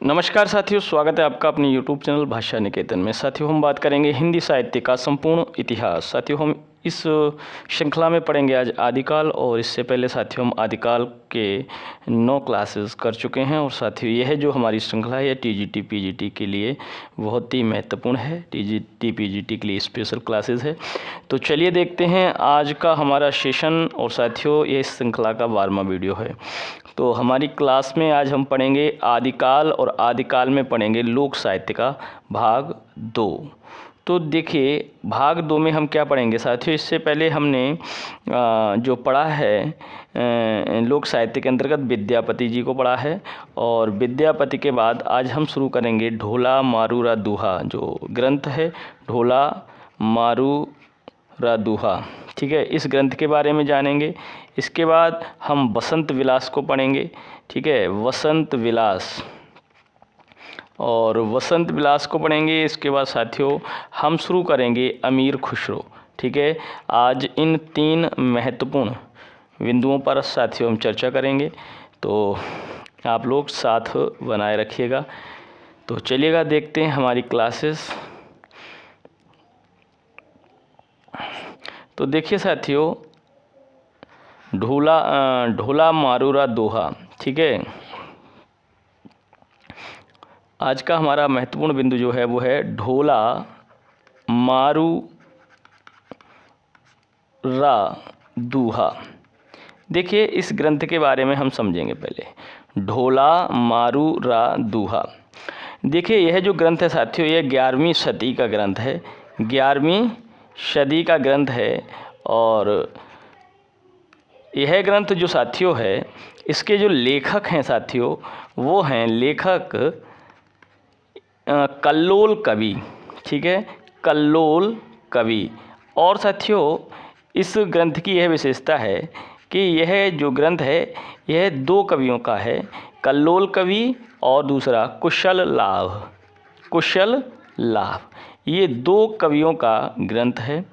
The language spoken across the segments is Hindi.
नमस्कार साथियों, स्वागत है आपका अपने YouTube चैनल भाषा निकेतन में। साथियों, हम बात करेंगे हिंदी साहित्य का संपूर्ण इतिहास। साथियों, हम इस श्रृंखला में पढ़ेंगे आज आदिकाल, और इससे पहले साथियों हम आदिकाल के 9 क्लासेस कर चुके हैं। और साथियों, यह जो हमारी श्रृंखला है TGT PGT के लिए बहुत ही महत्वपूर्ण है। TGT PGT के लिए स्पेशल क्लासेस है। तो चलिए देखते हैं आज का हमारा सेशन। और साथियों, ये इस श्रृंखला का 12वां वीडियो है। तो हमारी क्लास में आज हम पढ़ेंगे आदिकाल, और आदिकाल में पढ़ेंगे लोक साहित्य का भाग 2। तो देखिए, भाग 2 में हम क्या पढ़ेंगे साथियों। इससे पहले हमने जो पढ़ा है लोक साहित्य के अंतर्गत विद्यापति जी को पढ़ा है, और विद्यापति के बाद आज हम शुरू करेंगे ढोला मारूरा दूहा, जो ग्रंथ है ढोला मारूरा दूहा। ठीक है, इस ग्रंथ के बारे में जानेंगे। इसके बाद हम वसंत विलास को पढ़ेंगे। ठीक है, वसंत विलास, और वसंत विलास को पढ़ेंगे। इसके बाद साथियों हम शुरू करेंगे अमीर खुसरो। ठीक है, आज इन 3 महत्वपूर्ण बिंदुओं पर साथियों हम चर्चा करेंगे। तो आप लोग साथ बनाए रखिएगा। तो चलिएगा देखते हैं हमारी क्लासेस। तो देखिए साथियों, ढोला मारूरा दोहा। ठीक है, आज का हमारा महत्वपूर्ण बिंदु जो है वो है ढोला मारूरा दूहा। देखिए, इस ग्रंथ के बारे में हम समझेंगे पहले। ढोला मारूरा दूहा, देखिए यह जो ग्रंथ है साथियों, यह 11वीं सदी का ग्रंथ है। 11वीं सदी का ग्रंथ है। और यह ग्रंथ जो साथियों है, इसके जो लेखक हैं साथियों, वो हैं लेखक कल्लोल कवि। ठीक है, कल्लोल कवि। और साथियों, इस ग्रंथ की यह विशेषता है कि यह जो ग्रंथ है यह 2 कवियों का है, कल्लोल कवि और दूसरा कुशल लाभ। कुशल लाभ, ये 2 कवियों का ग्रंथ है।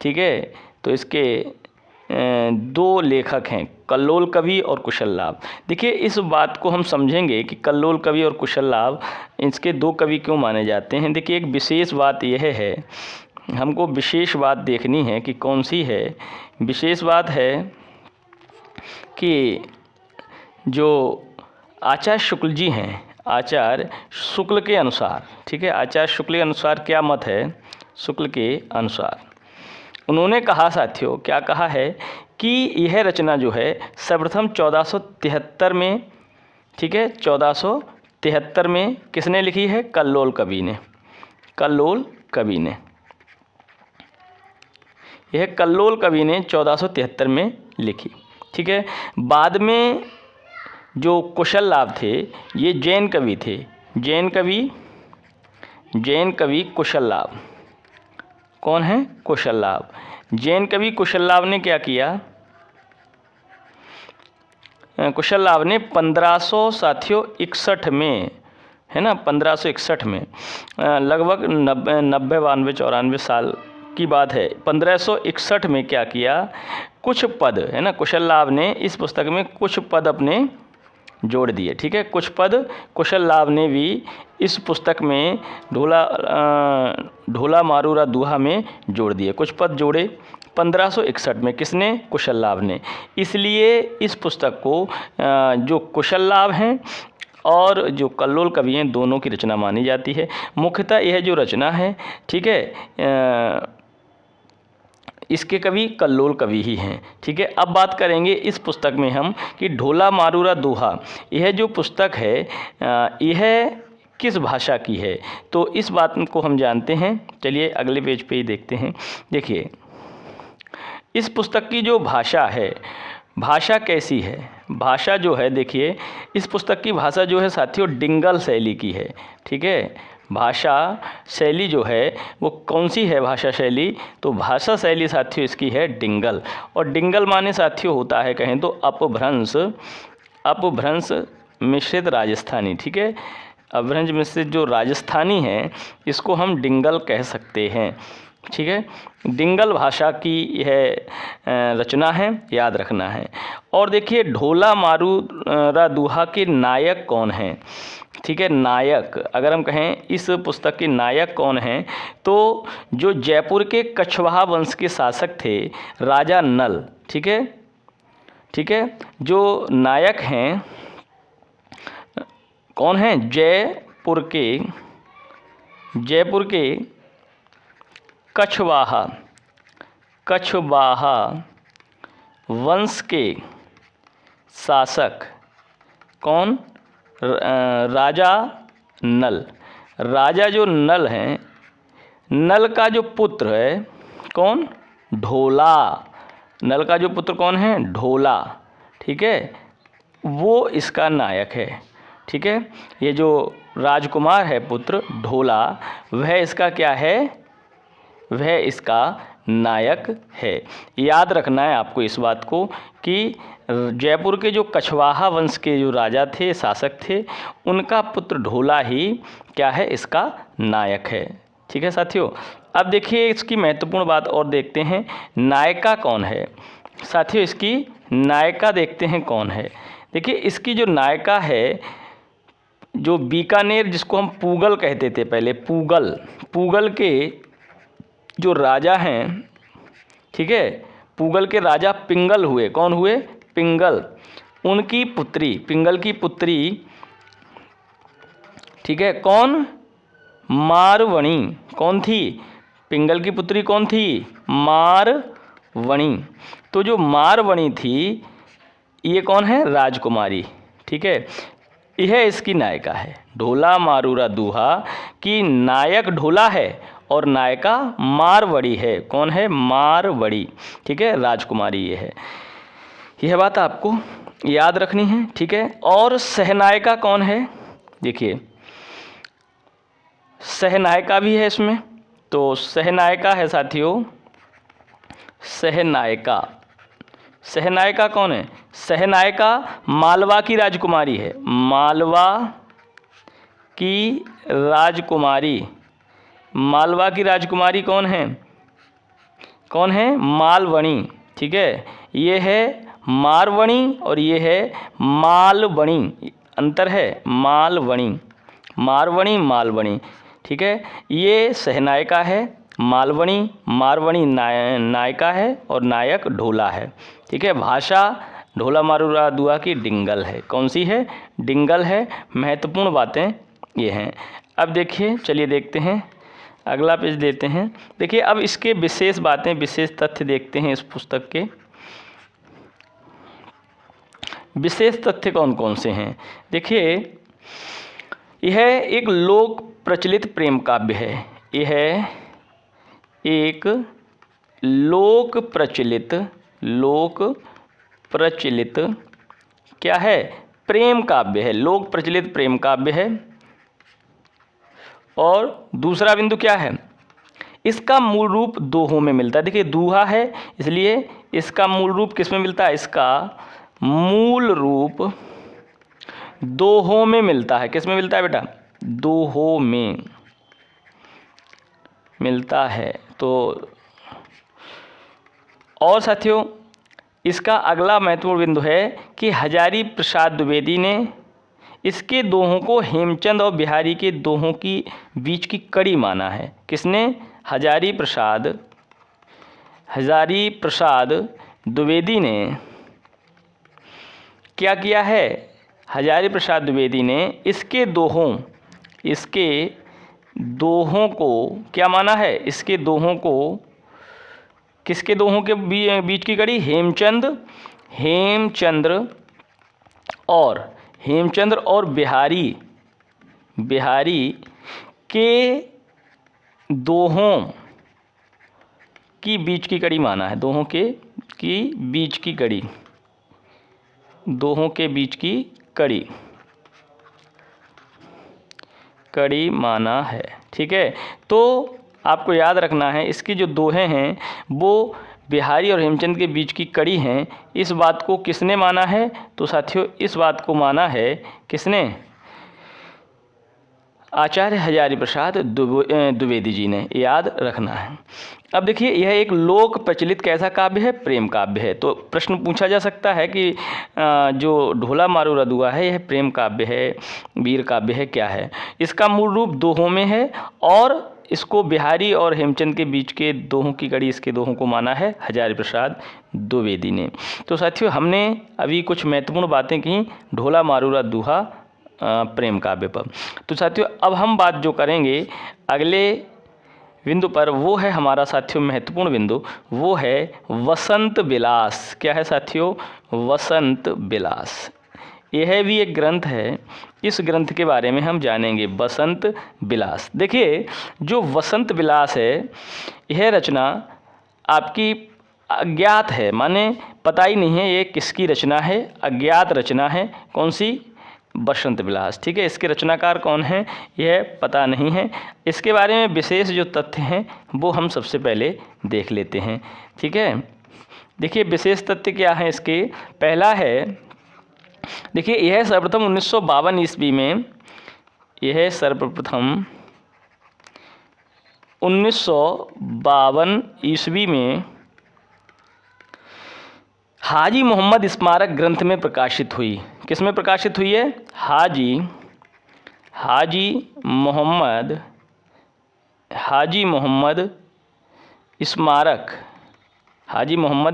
ठीक है, तो इसके 2 लेखक हैं, कल्लोल कवि और कुशल लाभ। देखिए, इस बात को हम समझेंगे कि कल्लोल कवि और कुशल लाभ इसके 2 कवि क्यों माने जाते हैं। देखिए, एक विशेष बात यह है, हमको विशेष बात देखनी है कि कौन सी है। विशेष बात है कि जो आचार्य शुक्ल जी हैं, आचार्य शुक्ल के अनुसार, ठीक है, आचार्य शुक्ल के अनुसार क्या मत है, शुक्ल के अनुसार उन्होंने कहा साथियों, क्या कहा है कि यह रचना जो है सर्वप्रथम 1473 में, ठीक है, 1473 में किसने लिखी है, कल्लोल कवि ने। कल्लोल कवि ने, यह कल्लोल कवि ने 1473 में लिखी। ठीक है, बाद में जो कुशल लाभ थे ये जैन कवि थे। जैन कवि कुशल लाभ। कौन है, कुशल लाभ। जैन कवि कुशल लाभ ने क्या किया, कुशल लाभ ने 1500 साथियों 61 में, है ना, 1561 में, लगभग 90 92 94 साल की बात है। 1561 में क्या किया, कुछ पद, है ना, कुशल लाभ ने इस पुस्तक में कुछ पद अपने जोड़ दिए। ठीक है, कुछ पद कुशल लाभ ने भी इस पुस्तक में ढोला मारूरा दूहा में जोड़ दिए। कुछ पद जोड़े 1561 में, किसने, कुशल लाभ ने। इसलिए इस पुस्तक को जो कुशल लाभ हैं और जो कल्लोल कवि हैं, दोनों की रचना मानी जाती है। मुख्यतः यह जो रचना है, ठीक है, इसके कवि कल्लोल कवि ही हैं। ठीक है, अब बात करेंगे इस पुस्तक में हम कि ढोला मारूरा दोहा, यह जो पुस्तक है यह किस भाषा की है। तो इस बात को हम जानते हैं। चलिए अगले पेज पे ही देखते हैं। देखिए, इस पुस्तक की जो भाषा है, भाषा कैसी है, भाषा जो है, देखिए इस पुस्तक की भाषा जो है साथियों डिंगल शैली की है। ठीक है, भाषा शैली जो है वो कौन सी है, भाषा शैली, तो भाषा शैली साथियों इसकी है डिंगल। और डिंगल माने साथियों होता है, कहें तो अपभ्रंश मिश्रित राजस्थानी। ठीक है, अपभ्रंश मिश्रित जो राजस्थानी है इसको हम डिंगल कह सकते हैं। ठीक है, डिंगल भाषा की यह रचना है, याद रखना है। और देखिए ढोला मारूरा दूहा के नायक कौन हैं। ठीक है, नायक अगर हम कहें इस पुस्तक के नायक कौन हैं, तो जो जयपुर के कछवाहा वंश के शासक थे राजा नल। ठीक है, ठीक है, जो नायक हैं कौन हैं, जयपुर के कछवाहा वंश के शासक कौन, राजा नल। राजा जो नल हैं, नल का जो पुत्र है कौन, ढोला। नल का जो पुत्र कौन है, ढोला। ठीक है, वो इसका नायक है। ठीक है, ये जो राजकुमार है पुत्र ढोला, वह इसका क्या है, वह इसका नायक है। याद रखना है आपको इस बात को कि जयपुर के जो कछवाहा वंश के जो राजा थे, शासक थे, उनका पुत्र ढोला ही क्या है, इसका नायक है। ठीक है साथियों, अब देखिए इसकी महत्वपूर्ण बात और देखते हैं, नायिका कौन है। साथियों इसकी नायिका देखते हैं कौन है। देखिए इसकी जो नायिका है, जो बीकानेर जिसको हम पूगल कहते थे पहले, पूगल के जो राजा हैं, ठीक है, पूगल के राजा पिंगल हुए। कौन हुए, पिंगल। उनकी पुत्री, पिंगल की पुत्री, ठीक है, कौन, मारवणी। कौन थी, पिंगल की पुत्री कौन थी, मारवणी। तो जो मारवणी थी ये कौन है, राजकुमारी। ठीक है, यह इसकी नायिका है। ढोला मारूरा दूहा की नायक ढोला है और नायिका मारवड़ी है। कौन है, मारवड़ी। ठीक है, राजकुमारी ये है। यह बात आपको याद रखनी है। ठीक है, और सहनायिका कौन है, देखिए सहनायिका भी है इसमें। तो सहनायिका है साथियों, सहनायिका कौन है, सहनायिका मालवा की राजकुमारी है। मालवा की राजकुमारी कौन है, मालवणी। ठीक है, ये है मारवणी और ये है मालवणी, अंतर है, मालवणी। ठीक है, ये सहनायिका है, मारवणी नायिका है और नायक ढोला है। ठीक है, भाषा ढोला मारूरा दुआ की डिंगल है। कौन सी है, डिंगल है। महत्वपूर्ण बातें ये हैं। अब देखिए, चलिए देखते हैं, अगला पेज देते हैं। देखिए अब इसके विशेष बातें, विशेष तथ्य देखते हैं। इस पुस्तक के विशेष तथ्य कौन कौन से हैं। देखिए यह एक लोक प्रचलित प्रेम काव्य है। यह एक लोक प्रचलित क्या है, प्रेम काव्य है। लोक प्रचलित प्रेम काव्य है। और दूसरा बिंदु क्या है, इसका मूल रूप दोहों में मिलता है। देखिए दूहा है, इसलिए इसका मूल रूप किस में मिलता है, इसका मूल रूप दोहों में मिलता है। किस में मिलता है बेटा, दोहों में मिलता है। तो और साथियों इसका अगला महत्वपूर्ण बिंदु है कि हजारी प्रसाद द्विवेदी ने इसके दोहों को हेमचंद और बिहारी के दोहों की बीच की कड़ी माना है। किसने, हजारी प्रसाद द्विवेदी ने क्या किया है, हजारी प्रसाद द्विवेदी ने इसके दोहों को क्या माना है, इसके दोहों को, किसके दोहों के बीच की कड़ी, हेमचंद्र और बिहारी के दोहों की बीच की कड़ी माना है। दोहों के बीच की कड़ी माना है। ठीक है, तो आपको याद रखना है इसकी जो दोहें हैं वो बिहारी और हेमचंद के बीच की कड़ी हैं। इस बात को किसने माना है, तो साथियों इस बात को माना है किसने, आचार्य हजारी प्रसाद द्विवेदी जी ने, याद रखना है। अब देखिए, यह एक लोक प्रचलित कैसा काव्य है? प्रेम काव्य है। तो प्रश्न पूछा जा सकता है कि जो ढोला मारू रदुआ है, यह प्रेम काव्य है, वीर काव्य है, क्या है? इसका मूल रूप दोहों में है और इसको बिहारी और हेमचंद के बीच के दोहों की कड़ी, इसके दोहों को माना है हजारी प्रसाद द्विवेदी ने। तो साथियों, हमने अभी कुछ महत्वपूर्ण बातें की ढोला मारूरा दूहा प्रेम काव्य पर। तो साथियों, अब हम बात जो करेंगे अगले बिंदु पर, वो है हमारा साथियों महत्वपूर्ण बिंदु, वो है वसंत विलास। क्या है साथियों? वसंत विलास। यह भी एक ग्रंथ है, इस ग्रंथ के बारे में हम जानेंगे, वसंत विलास। देखिए, जो वसंत विलास है, यह रचना आपकी अज्ञात है, माने पता ही नहीं है ये किसकी रचना है, अज्ञात रचना है। कौन सी? वसंत विलास। ठीक है, इसके रचनाकार कौन हैं यह पता नहीं है। इसके बारे में विशेष जो तथ्य हैं वो हम सबसे पहले देख लेते हैं। ठीक है, देखिए विशेष तथ्य क्या है इसके। पहला है, देखिए यह सर्वप्रथम 1952 ईस्वी में, यह सर्वप्रथम 1952 ईस्वी में हाजी मोहम्मद स्मारक ग्रंथ में प्रकाशित हुई। किस में प्रकाशित हुई है? हाजी मोहम्मद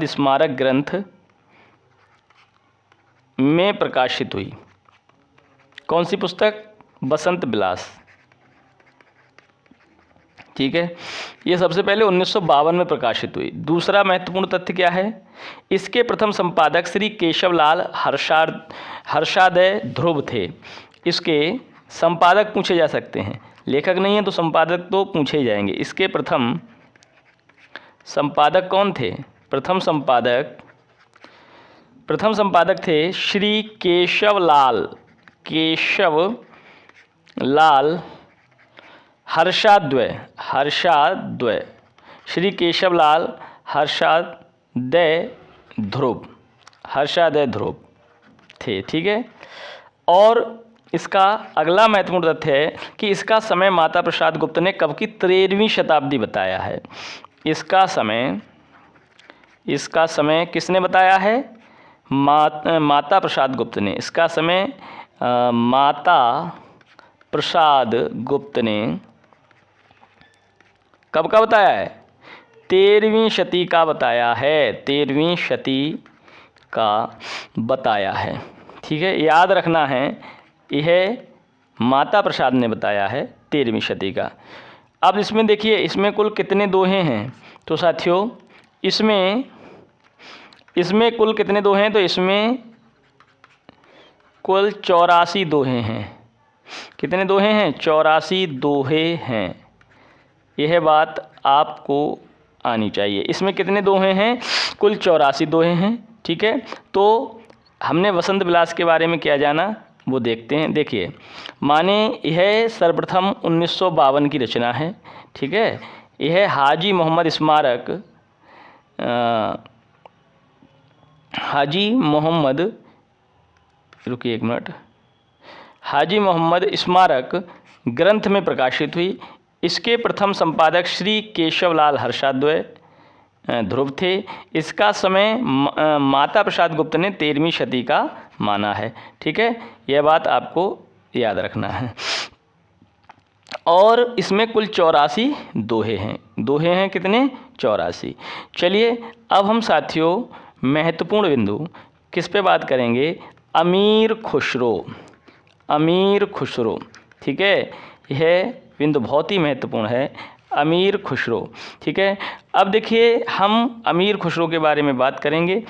स्मारक ग्रंथ में प्रकाशित हुई। कौन सी पुस्तक? वसंत विलास। ठीक है, ये सबसे पहले 1952 में प्रकाशित हुई। दूसरा महत्वपूर्ण तथ्य क्या है? इसके प्रथम संपादक श्री केशवलाल हर्षादय ध्रुव थे। इसके संपादक पूछे जा सकते हैं, लेखक नहीं है तो संपादक तो पूछे ही जाएंगे। इसके प्रथम संपादक कौन थे? प्रथम संपादक थे श्री केशवलाल हर्षाद्वय, श्री केशवलाल हर्षादय ध्रुव थे। ठीक है, और इसका अगला महत्वपूर्ण तथ्य है कि इसका समय माता प्रसाद गुप्त ने कब की? 13वीं शताब्दी बताया है। इसका समय किसने बताया है? माता प्रसाद गुप्त ने। इसका समय माता प्रसाद गुप्त ने कब का बताया है? 13वीं शती का बताया है। 13वीं शती का बताया है। ठीक है, याद रखना है, यह माता प्रसाद ने बताया है 13वीं शती का। अब इसमें देखिए, इसमें कुल कितने दोहे हैं? तो साथियों, इसमें कुल कितने दोहे हैं? तो इसमें कुल 84 दोहे हैं। कितने दोहे हैं? 84 दोहे हैं। यह बात आपको आनी चाहिए। इसमें कितने दोहे हैं? कुल 84 दोहे हैं। ठीक है, तो हमने वसंत विलास के बारे में क्या जाना वो देखते हैं। देखिए, माने यह सर्वप्रथम 1952 की रचना है। ठीक है, यह हाजी मोहम्मद स्मारक ग्रंथ में प्रकाशित हुई। इसके प्रथम संपादक श्री केशवलाल हर्षाद्वय ध्रुव थे। इसका समय माता प्रसाद गुप्त ने 13वीं शती का माना है। ठीक है, यह बात आपको याद रखना है। और इसमें कुल 84 दोहे हैं। दोहे हैं कितने? 84। चलिए, अब हम साथियों महत्वपूर्ण बिंदु किस पे बात करेंगे? अमीर खुसरो। ठीक है, यह बिंदु बहुत ही महत्वपूर्ण है, अमीर खुसरो। ठीक है, अब देखिए हम अमीर खुसरो के बारे में बात करेंगे।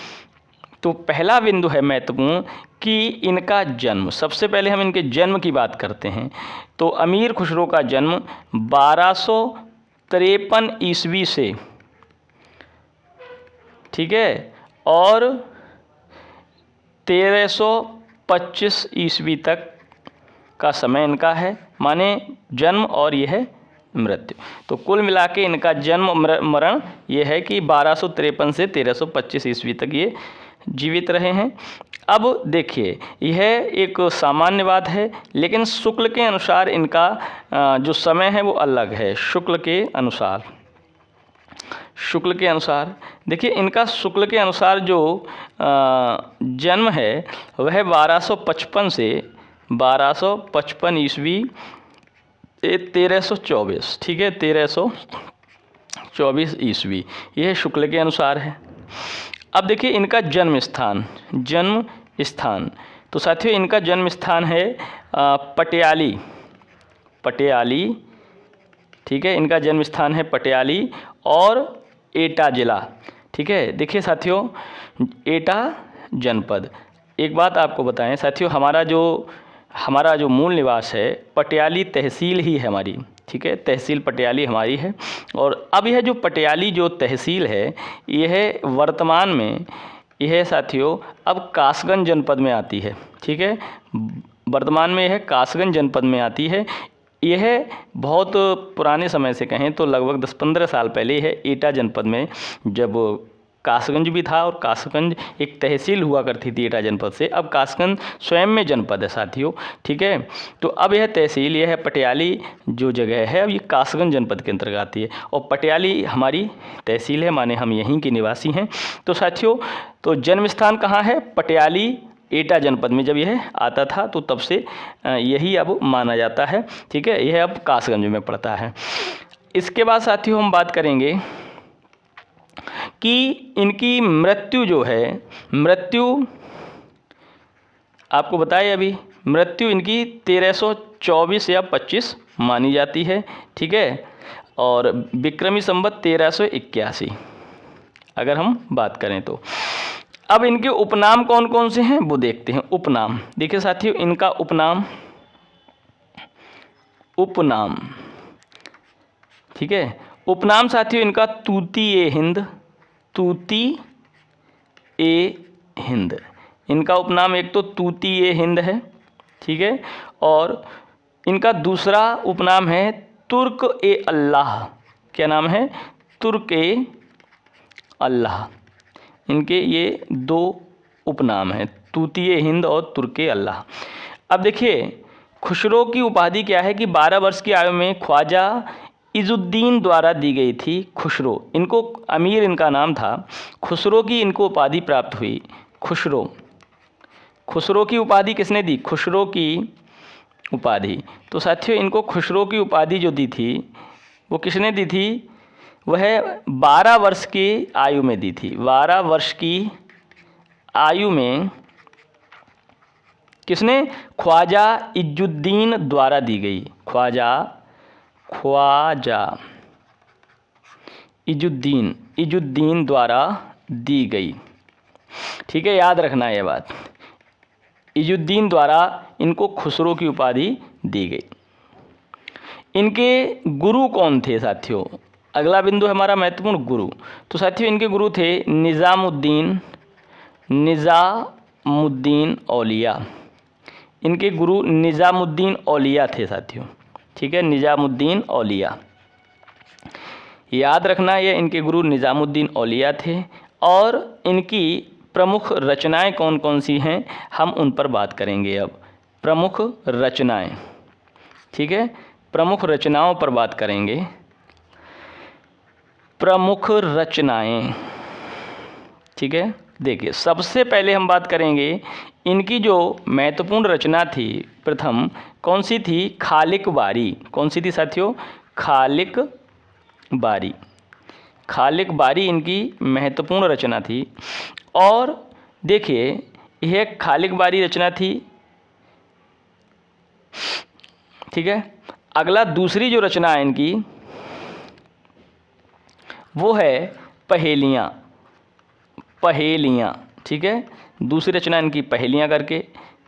तो पहला बिंदु है महत्वपूर्ण कि इनका जन्म। सबसे पहले हम इनके जन्म की बात करते हैं। तो अमीर खुसरो का जन्म 1253 ईस्वी से, ठीक है, और 1325 ईस्वी तक का समय इनका है, माने जन्म और यह मृत्यु। तो कुल मिला के इनका जन्म मरण यह है कि 1253 से 1325 ईस्वी तक ये जीवित रहे हैं। अब देखिए, यह एक सामान्य बात है, लेकिन शुक्ल के अनुसार इनका जो समय है वो अलग है। शुक्ल के अनुसार देखिए, इनका शुक्ल के अनुसार जो जन्म है वह 1255 से 1255 ईस्वी 1324, ठीक है, 1324 ईस्वी, यह शुक्ल के अनुसार है। अब देखिए इनका जन्म स्थान तो साथियों इनका जन्म स्थान है पटियाली, ठीक है, इनका जन्म स्थान है पटियाली और एटा जिला, ठीक है। देखिए साथियों, एटा जनपद, एक बात आपको बताएं साथियों, हमारा जो मूल निवास है पटियाली तहसील ही है हमारी, ठीक है, तहसील पटियाली हमारी है। और अब यह जो पटियाली जो तहसील है यह वर्तमान में यह साथियों अब कासगंज जनपद में आती है, ठीक है, वर्तमान में यह कासगंज जनपद में आती है। यह बहुत पुराने समय से कहें तो लगभग 10-15 साल पहले यह एटा जनपद में, जब कासगंज भी था और कासगंज एक तहसील हुआ करती थी एटा जनपद से, अब कासगंज स्वयं में जनपद है साथियों, ठीक है। तो अब यह तहसील, यह पटियाली जो जगह है अब ये कासगंज जनपद के अंतर्गत आती है और पटियाली हमारी तहसील है, माने हम यहीं के निवासी हैं। तो साथियों, तो जन्म स्थान कहाँ है? पटियाली एटा जनपद में जब यह आता था तो तब से यही अब माना जाता है, ठीक है, यह अब कासगंज में पड़ता है। इसके बाद साथियों हम बात करेंगे कि इनकी मृत्यु जो है, मृत्यु आपको बताए अभी, मृत्यु इनकी 1324 या 25 मानी जाती है, ठीक है, और विक्रमी संवत 1381 अगर हम बात करें तो। अब इनके उपनाम कौन कौन से हैं वो देखते हैं। उपनाम देखिए साथियों, इनका उपनाम ठीक है, उपनाम साथियों इनका तूती ए हिंद, इनका उपनाम एक तो तूती ए हिंद है, ठीक है, और इनका दूसरा उपनाम है तुर्क ए अल्लाह। क्या नाम है? तुर्क ए अल्लाह। इनके ये दो उपनाम हैं, तूती ए हिंद और तुर्क ए अल्लाह। अब देखिए खुसरो की उपाधि क्या है कि 12 वर्ष की आयु में ख्वाजा इजुद्दीन द्वारा दी गई थी। खुसरो, इनको अमीर इनका नाम था, खुसरो की इनको उपाधि प्राप्त हुई। खुसरो की उपाधि किसने दी? खुसरो की उपाधि। तो साथियों इनको खुसरो की उपाधि जो दी थी वो किसने दी थी? वह 12 वर्ष की आयु में दी थी। 12 वर्ष की आयु में किसने? ख्वाजा इजुद्दीन द्वारा दी गई। ख्वाजा इजुद्दीन द्वारा दी गई, ठीक है, याद रखना ये बात, इजुद्दीन द्वारा इनको खुसरो की उपाधि दी गई। इनके गुरु कौन थे साथियों? अगला बिंदु है हमारा महत्वपूर्ण, गुरु। तो साथियों इनके गुरु थे निज़ामुद्दीन औलिया। इनके गुरु निज़ामुद्दीन औलिया थे साथियों, ठीक है, निज़ामुद्दीन औलिया, याद रखना ये इनके गुरु निज़ामुद्दीन औलिया थे। और इनकी प्रमुख रचनाएं कौन कौन सी हैं हम उन पर बात करेंगे। अब प्रमुख रचनाएं, ठीक है, प्रमुख रचनाओं पर बात करेंगे। प्रमुख रचनाएं, ठीक है, देखिए सबसे पहले हम बात करेंगे इनकी जो महत्वपूर्ण रचना थी, प्रथम कौन सी थी? खालिक बारी। कौन सी थी साथियों? खालिक बारी इनकी महत्वपूर्ण रचना थी। और देखिए यह खालिक बारी रचना थी, ठीक है। अगला दूसरी जो रचना है इनकी वो है पहेलियाँ, ठीक है, दूसरी रचना इनकी पहेलियाँ करके।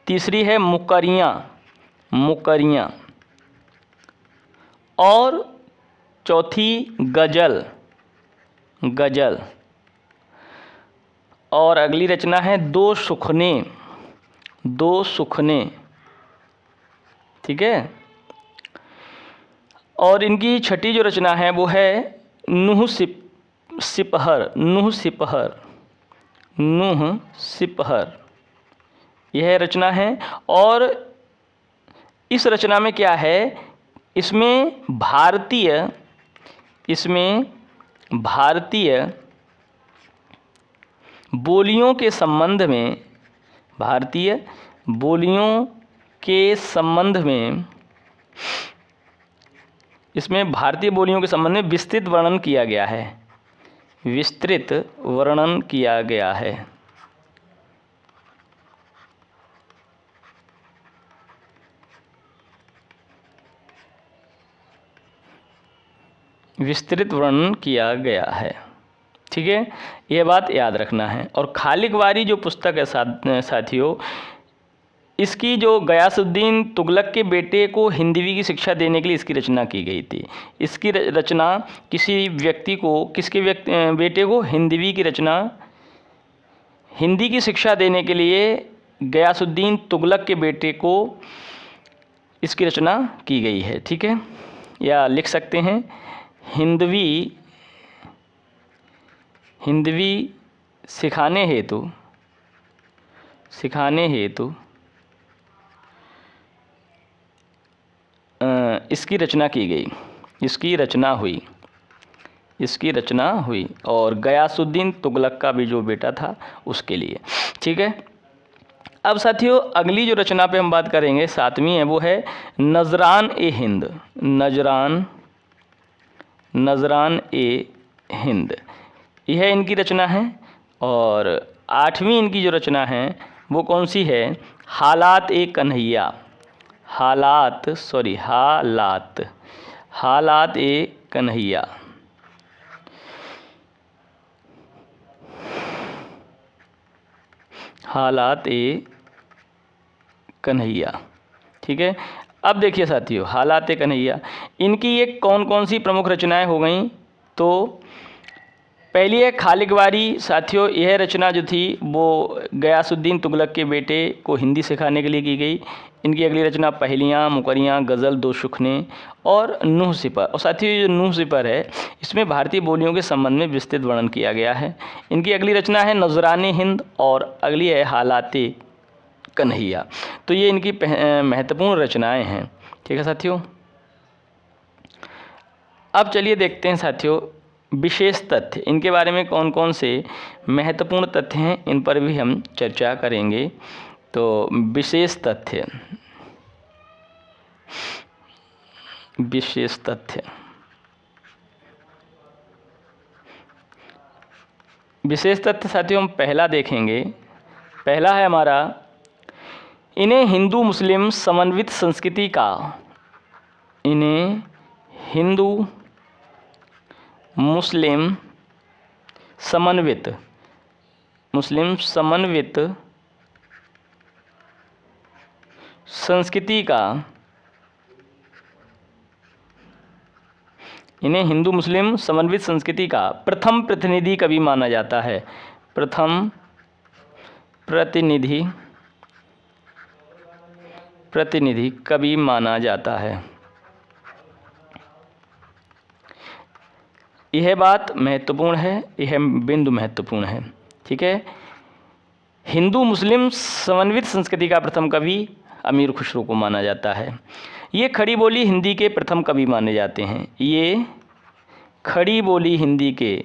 तीसरी है मुकरियाँ और चौथी गज़ल। और अगली रचना है दो सुखने, ठीक है। और इनकी छठी जो रचना है वो है नूह सिपहर, यह रचना है। और इस रचना में क्या है, इसमें भारतीय बोलियों के संबंध में, भारतीय बोलियों के संबंध में, इसमें भारतीय बोलियों के संबंध में विस्तृत वर्णन किया गया है, विस्तृत वर्णन किया गया है। विस्तृत वर्णन किया गया है। ठीक है, यह बात याद रखना है। और खालिक वारी जो पुस्तक है साथियों, इसकी जो गयासुद्दीन तुगलक के बेटे को हिंदवी की शिक्षा देने के लिए इसकी रचना की गई थी। इसकी रचना किसी व्यक्ति को, बेटे को हिंदवी की रचना, हिंदी की शिक्षा देने के लिए गयासुद्दीन तुगलक के बेटे को इसकी रचना की गई है। ठीक है, या लिख सकते हैं हिंदवी सिखाने हेतु इसकी रचना की गई, इसकी रचना हुई और गयासुद्दीन तुगलक का भी जो बेटा था उसके लिए। ठीक है, अब साथियों अगली जो रचना पे हम बात करेंगे, 7वीं है, वो है नजरान ए हिंद। यह इनकी रचना है। और 8वीं इनकी जो रचना है वो कौन सी है, हालात ए कन्हैया ठीक है, अब देखिए साथियों, हालात ए कन्हैया, इनकी ये कौन कौन सी प्रमुख रचनाएं हो गई। तो पहली है खालिक वारी। साथियों यह रचना जो थी वो गयासुद्दीन तुगलक के बेटे को हिंदी सिखाने के लिए की गई। इनकी अगली रचना पहेलियाँ, मुकरियाँ, गज़ल, दो शुखने और नूह सिपर। और साथियों जो नूह सिपर है इसमें भारतीय बोलियों के संबंध में विस्तृत वर्णन किया गया है। इनकी अगली रचना है नजरान हिंद और अगली है हालाते कन्हैया। तो ये इनकी महत्वपूर्ण रचनाएं हैं। ठीक है साथियों, अब चलिए देखते हैं साथियों विशेष तथ्य, इनके बारे में कौन कौन से महत्वपूर्ण तथ्य हैं, इन पर भी हम चर्चा करेंगे। तो विशेष तथ्य साथियों हम पहला देखेंगे। पहला है हमारा, इन्हें हिंदू मुस्लिम समन्वित संस्कृति का, मुस्लिम समन्वित संस्कृति का, इन्हें हिंदू मुस्लिम समन्वित संस्कृति का प्रथम प्रतिनिधि कवि माना जाता है। प्रथम प्रतिनिधि कवि माना जाता है। यह बात महत्वपूर्ण है, यह बिंदु महत्वपूर्ण है। ठीक है, हिंदू मुस्लिम समन्वित संस्कृति का प्रथम कवि अमीर खुसरो को माना जाता है। ये खड़ी बोली हिंदी के प्रथम कवि माने जाते हैं। ये खड़ी बोली हिंदी के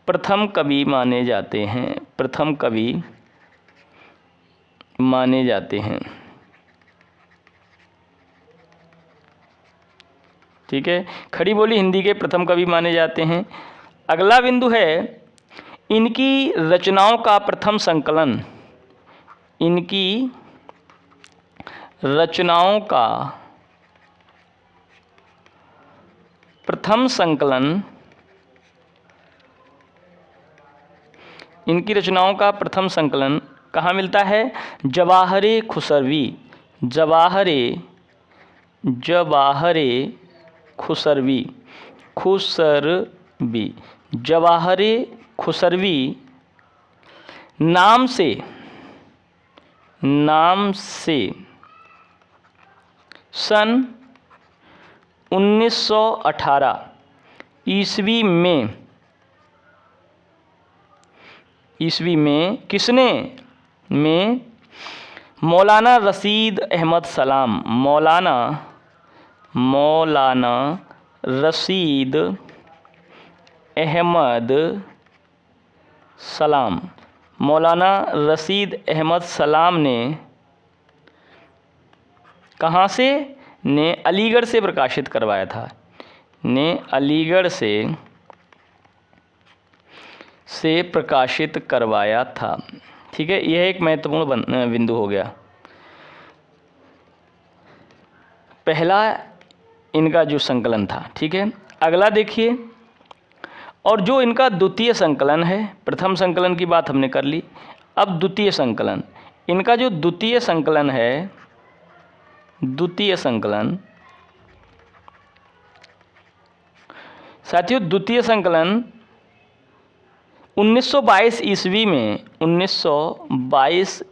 प्रथम कवि माने जाते हैं। ठीक है, खड़ी बोली हिंदी के प्रथम कवि माने जाते हैं। अगला बिंदु है इनकी रचनाओं का प्रथम संकलन। इनकी रचनाओं का प्रथम संकलन कहाँ मिलता है, जवाहरे खुसरवी नाम से सन 1918 ईस्वी में किसने में मौलाना रशीद अहमद सलाम, मौलाना रशीद अहमद सलाम, मौलाना रशीद अहमद सलाम ने कहाँ से, ने अलीगढ़ से प्रकाशित करवाया था, ने अलीगढ़ से प्रकाशित करवाया था। ठीक है, यह एक महत्वपूर्ण बिंदु हो गया। पहला इनका जो संकलन था। ठीक है, अगला देखिए, और जो इनका द्वितीय संकलन है, प्रथम संकलन की बात हमने कर ली, अब द्वितीय संकलन, इनका जो द्वितीय संकलन है, द्वितीय संकलन साथियों, द्वितीय संकलन 1922 ईस्वी में, 1922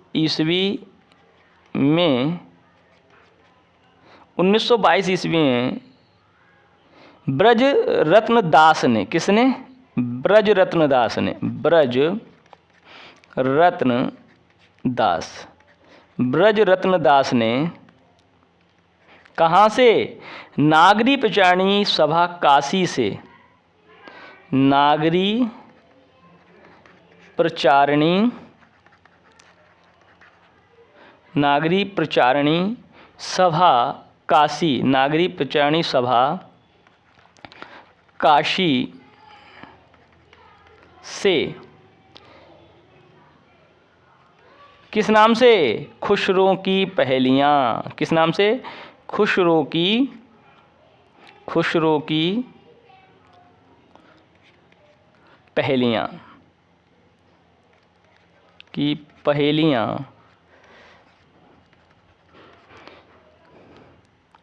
ईस्वी में ब्रज रत्न दास ने, किसने, ब्रज रत्न दास ने कहाँ से, नागरी प्रचारणी सभा काशी से, नागरी प्रचारणी सभा काशी, नागरी प्रचारणी सभा काशी से किस नाम से, खुसरो की पहेलियाँ, किस नाम से, खुसरो की पहेलियाँ,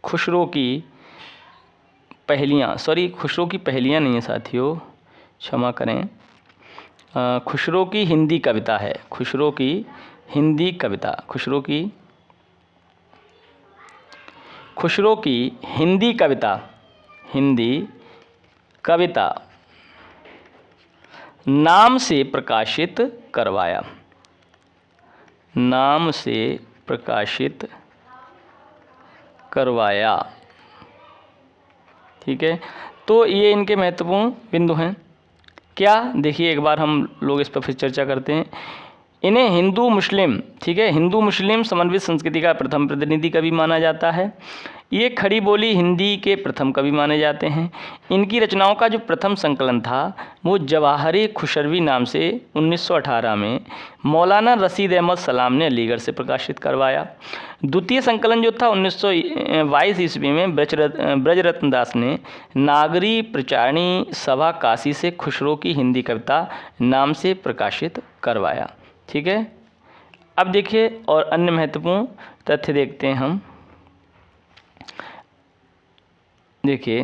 खुसरो की पहेलियाँ, सॉरी, खुसरो की पहेलियाँ नहीं है साथियों, क्षमा करें, खुसरो की हिंदी कविता है, खुसरो की हिंदी कविता, खुसरो की हिंदी कविता नाम से प्रकाशित करवाया, नाम से प्रकाशित करवाया। ठीक है, तो ये इनके महत्वपूर्ण बिंदु हैं। क्या, देखिए एक बार हम लोग इस पर फिर चर्चा करते हैं। इन्हें हिंदू मुस्लिम, ठीक है, हिंदू मुस्लिम समन्वित संस्कृति का प्रथम प्रतिनिधि कवि माना जाता है। ये खड़ी बोली हिंदी के प्रथम कवि माने जाते हैं। इनकी रचनाओं का जो प्रथम संकलन था वो जवाहरी खुशरवी नाम से 1918 में मौलाना रशीद अहमद सलाम ने अलीगढ़ से प्रकाशित करवाया। द्वितीय संकलन जो था 1922 ईस्वी में ब्रजरत्न दास ने नागरी प्रचारणी सभा काशी से खुसरो की हिंदी कविता नाम से प्रकाशित करवाया। ठीक है, अब देखिए और अन्य महत्वपूर्ण तथ्य देखते हैं हम। देखिए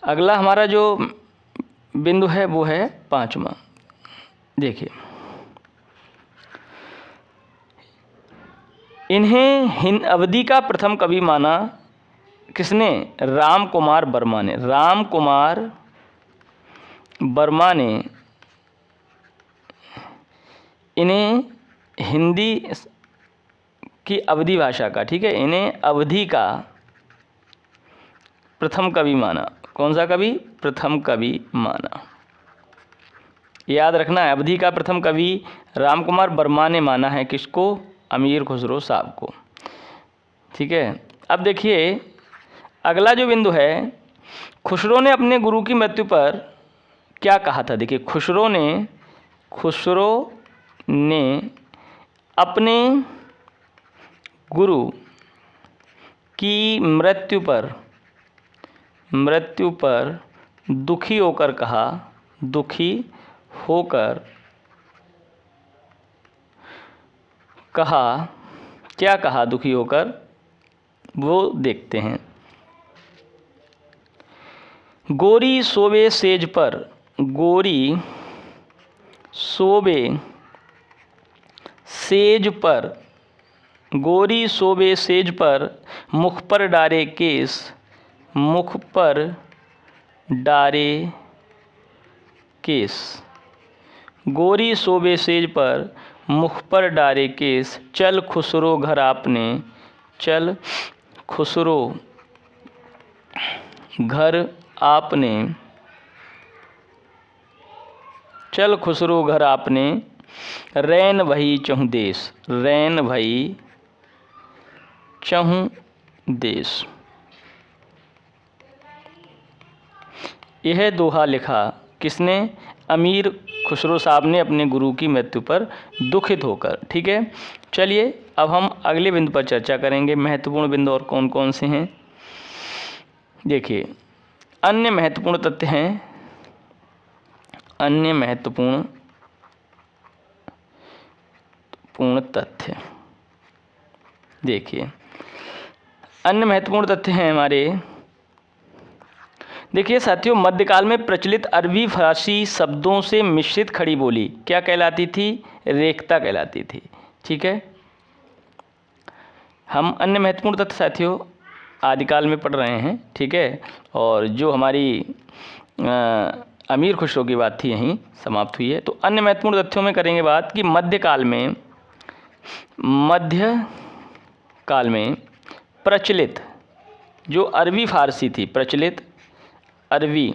अगला हमारा जो बिंदु है वो है पांचवा। देखिए इन्हें अवधि का प्रथम कवि माना किसने, राम कुमार वर्मा ने। राम कुमार वर्मा ने इन्हें हिंदी की अवधी भाषा का, ठीक है, इन्हें अवधि का प्रथम कवि माना। कौन सा कवि, प्रथम कवि माना। याद रखना है, अवधि का प्रथम कवि राम कुमार वर्मा ने माना है किसको, अमीर खुसरो साहब को। ठीक है, अब देखिए अगला जो बिंदु है, खुसरो ने अपने गुरु की मृत्यु पर क्या कहा था। देखिए खुसरो ने अपने गुरु की मृत्यु पर दुखी होकर कहा, क्या कहा दुखी होकर, वो देखते हैं। गोरी सोवे सेज पर, गोरी सोवे सेज पर मुख पर डारे केस, मुख पर डारे केस, गोरी सोबे सेज पर मुख पर डारे केस, चल खुसरो घर आपने, चल खुसरो घर आपने, चल खुसरो घर आपने, रैन भई चहुँ देश, रैन भई चहुँ देश। यह दोहा लिखा किसने? अमीर खुसरो साहब ने अपने गुरु की मृत्यु पर दुखित होकर। ठीक है, चलिए अब हम अगले बिंदु पर चर्चा करेंगे। महत्वपूर्ण बिंदु और कौन कौन से हैं देखिए। अन्य महत्वपूर्ण तथ्य हैं, अन्य महत्वपूर्ण तथ्य देखिए, अन्य महत्वपूर्ण तथ्य हैं हमारे। देखिए साथियों, मध्यकाल में प्रचलित अरबी फारसी शब्दों से मिश्रित खड़ी बोली क्या कहलाती थी? रेखता कहलाती थी। ठीक है, हम अन्य महत्वपूर्ण तथ्य साथियों आदिकाल में पढ़ रहे हैं। ठीक है, और जो हमारी अमीर खुसरो की बात थी यहीं समाप्त हुई है। तो अन्य महत्वपूर्ण तथ्यों में करेंगे बात कि मध्यकाल में प्रचलित जो अरबी फारसी थी, प्रचलित अरबी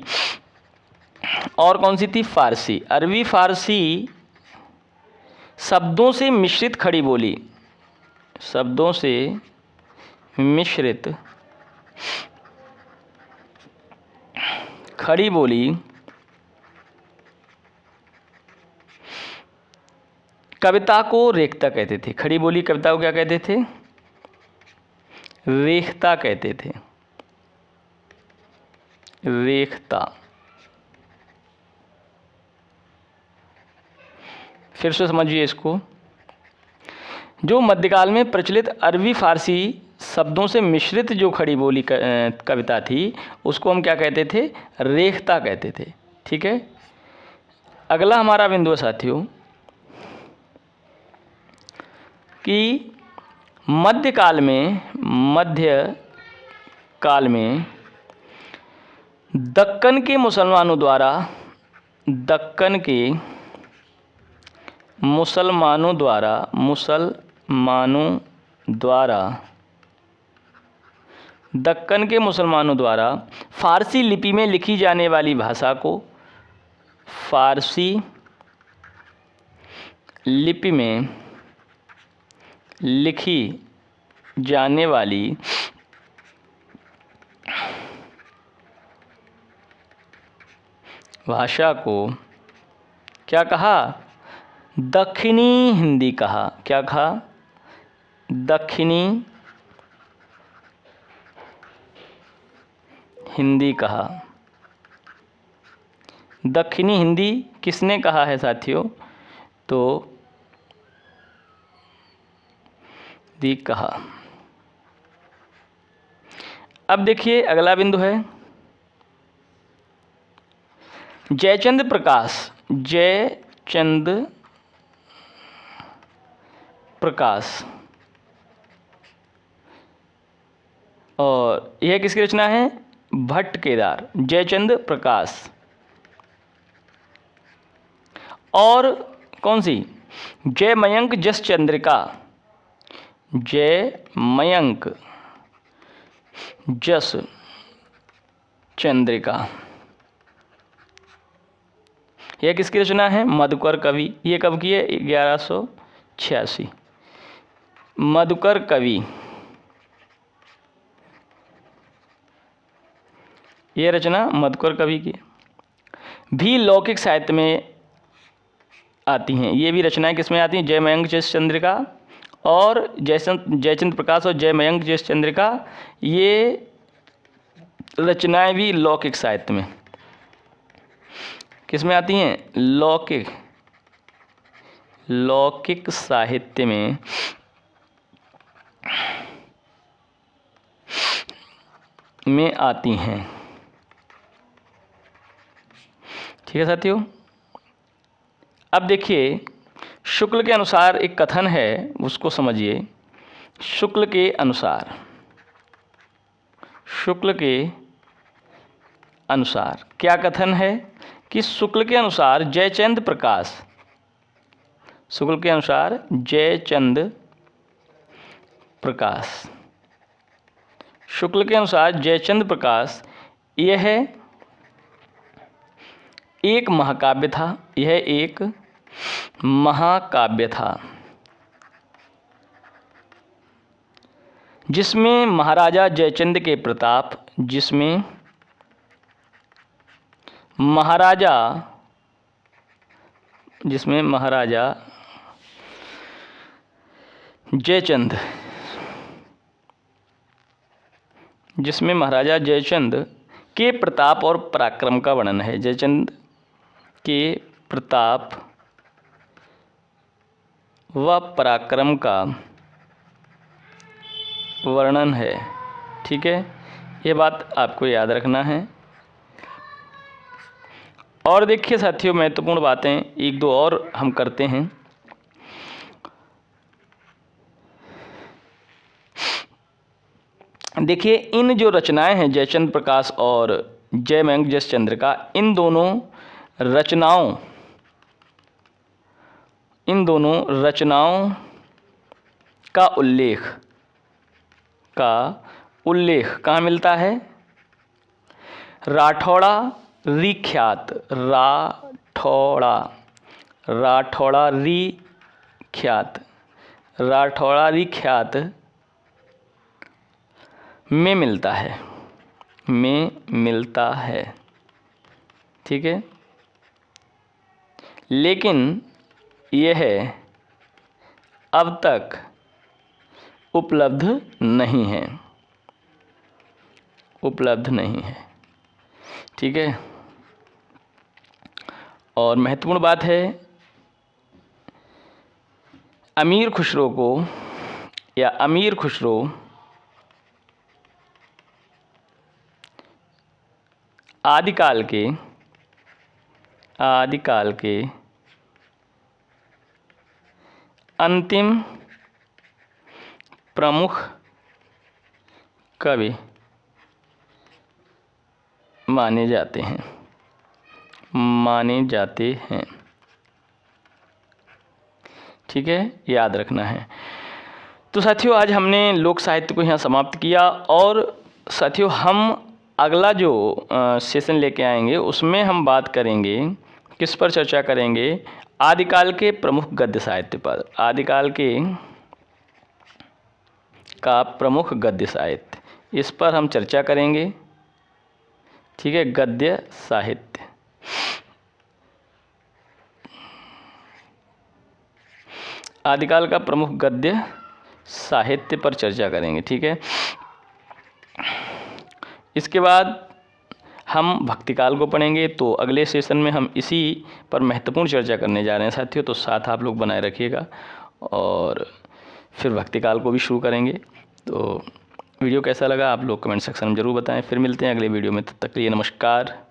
और कौन सी थी? फारसी। अरबी फारसी शब्दों से मिश्रित खड़ी बोली, शब्दों से मिश्रित खड़ी बोली कविता को रेखता कहते थे। खड़ी बोली कविता को क्या कहते थे? रेखता कहते थे, रेखता। फिर से समझिए इसको। जो मध्यकाल में प्रचलित अरबी फारसी शब्दों से मिश्रित जो खड़ी बोली कविता थी उसको हम क्या कहते थे? रेखता कहते थे। ठीक है, अगला हमारा बिंदु है साथियों कि मध्यकाल में दक्कन के मुसलमानों द्वारा फारसी लिपि में लिखी जाने वाली भाषा को, फारसी लिपि में लिखी जाने वाली भाषा को क्या कहा? दक्षिणी हिंदी कहा। क्या कहा? दक्षिणी हिंदी कहा। दक्षिणी हिंदी किसने कहा है साथियों? तो दी कहा। अब देखिए अगला बिंदु है जयचंद प्रकाश, और यह किसकी रचना है? भट्ट केदार, जयचंद प्रकाश। और कौन सी? जयमयंक जस चंद्रिका, जयमयंक जस चंद्रिका, यह किसकी रचना है? मधुकर कवि। ये कब की है? 1186। मधुकर कवि, ये रचना मधुकर कवि की भी लौकिक साहित्य में आती हैं। ये भी रचनाएं किसमें आती हैं? जयमयंक जस चंद्रिका और जयचंद प्रकाश और जयमयंक जस चंद्रिका, ये रचनाएं भी लौकिक साहित्य में किसमें आती हैं? लौकिक साहित्य में आती हैं। ठीक है साथियों, अब देखिए शुक्ल के अनुसार एक कथन है, उसको समझिए। शुक्ल के अनुसार क्या कथन है कि शुक्ल के अनुसार जयचंद प्रकाश, शुक्ल के अनुसार जयचंद प्रकाश, शुक्ल के अनुसार जयचंद प्रकाश यह एक महाकाव्य था, यह एक महाकाव्य था जिसमें महाराजा जयचंद के प्रताप, जिसमें महाराजा जयचंद, जिसमें महाराजा जयचंद के प्रताप और पराक्रम का वर्णन है, जयचंद के प्रताप व पराक्रम का वर्णन है। ठीक है, ये बात आपको याद रखना है। और देखिए साथियों, महत्वपूर्ण बातें एक दो और हम करते हैं। देखिए, इन जो रचनाएं हैं जयचंद प्रकाश और जयमंग जसचंद्र का, इन दोनों रचनाओं का उल्लेख कहाँ मिलता है? राठौड़ा रीख्यात, राठौड़ा रीख्यात में मिलता है। ठीक है, लेकिन यह अब तक उपलब्ध नहीं है। ठीक है, और महत्वपूर्ण बात है, अमीर खुसरो आदिकाल के अंतिम प्रमुख कवि माने जाते हैं। ठीक है, याद रखना है। तो साथियों, आज हमने लोक साहित्य को यहाँ समाप्त किया, और साथियों हम अगला जो सेशन लेके आएंगे उसमें हम बात करेंगे, किस पर चर्चा करेंगे? आदिकाल के प्रमुख गद्य साहित्य पर, आदिकाल का प्रमुख गद्य साहित्य, इस पर हम चर्चा करेंगे। ठीक है, गद्य साहित्य, आदिकाल का प्रमुख गद्य साहित्य पर चर्चा करेंगे। ठीक है, इसके बाद हम भक्तिकाल को पढ़ेंगे। तो अगले सेशन में हम इसी पर महत्वपूर्ण चर्चा करने जा रहे हैं साथियों, तो साथ आप लोग बनाए रखिएगा, और फिर भक्तिकाल को भी शुरू करेंगे। तो वीडियो कैसा लगा आप लोग कमेंट सेक्शन में ज़रूर बताएं। फिर मिलते हैं अगले वीडियो में, तब तक के लिए नमस्कार।